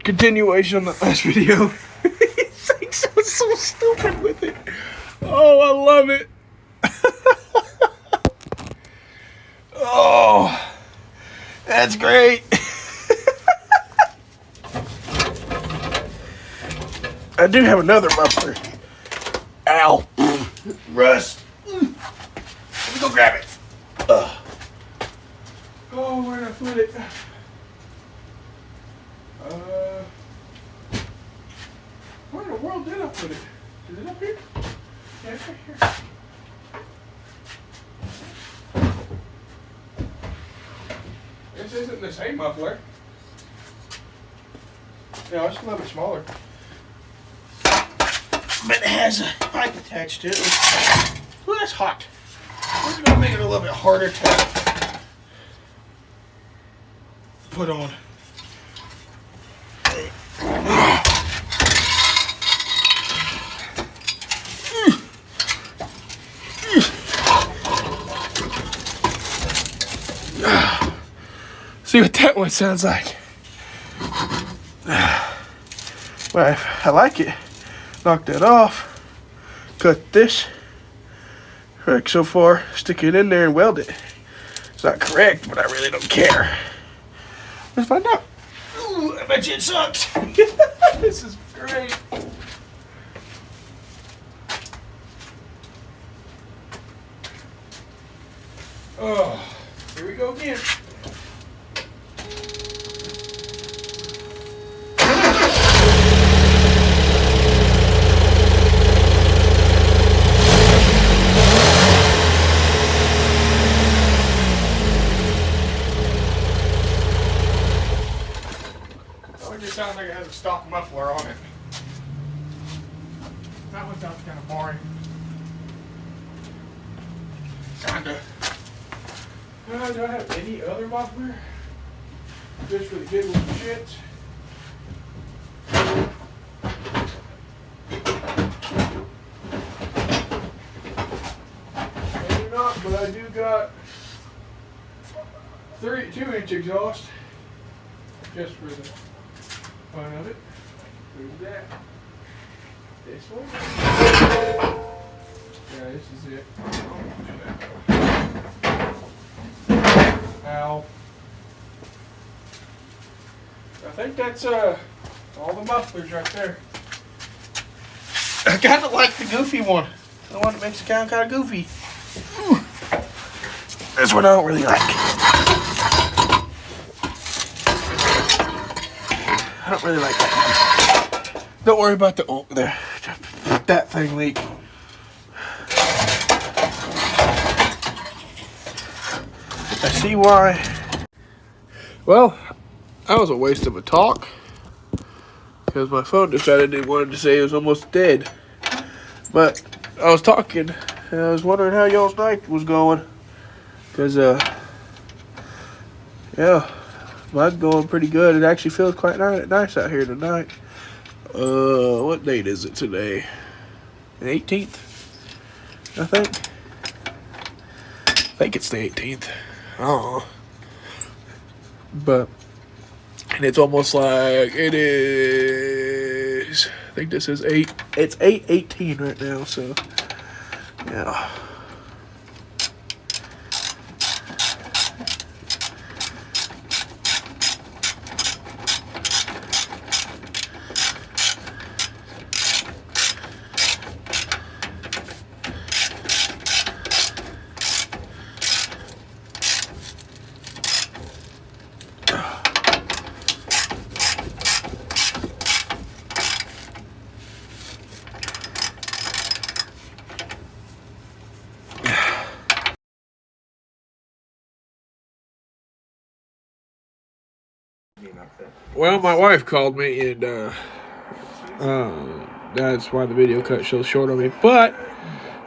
continuation on the last video. He's like so stupid with it. Oh, I love it. Oh, that's great. I do have another muffler. Ow. Rust. Let me go grab it. Oh, where did I put it? Where in the world did I put it? Is it up here? Yeah, it's right here. This isn't the same muffler. No, it's a little bit smaller. But it has a pipe attached to it. Ooh, that's hot. We're gonna make it a little bit harder to put on. See what that one sounds like. Well, I like it. Knock that off. Cut this. Like so far, stick it in there and weld it. It's not correct, but I really don't care. Let's find out. Ooh, I bet you it sucks. This is great. Oh, here we go again. It just sounds like it has a stock muffler on it. That one sounds kind of boring. Kinda. Do I have any other muffler? Just for the giggles and shits. Maybe not, but I do got 2-inch exhaust. Just for the fun of it. Who's that? This one? Yeah, this is it. Ow. I think that's all the mufflers right there. I kinda like the goofy one. The one that makes it kind of goofy. This one I don't really like. I don't really like that. Don't worry about the there. That thing leak. I see why. Well, that was a waste of a talk because my phone decided it wanted to say it was almost dead. But I was talking and I was wondering how y'all's night was going because yeah. Mine's going pretty good. It actually feels quite nice out here tonight. What date is it today? The 18th, I think. I think it's the 18th. I don't know. But, and it's almost like it is, I think this is it's 8:18 right now, so, yeah. Well, my wife called me, and that's why the video cut so short on me. But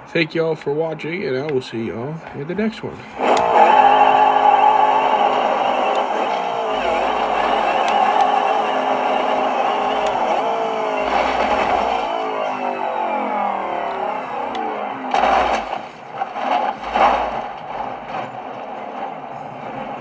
thank y'all for watching, and I will see y'all in the next one.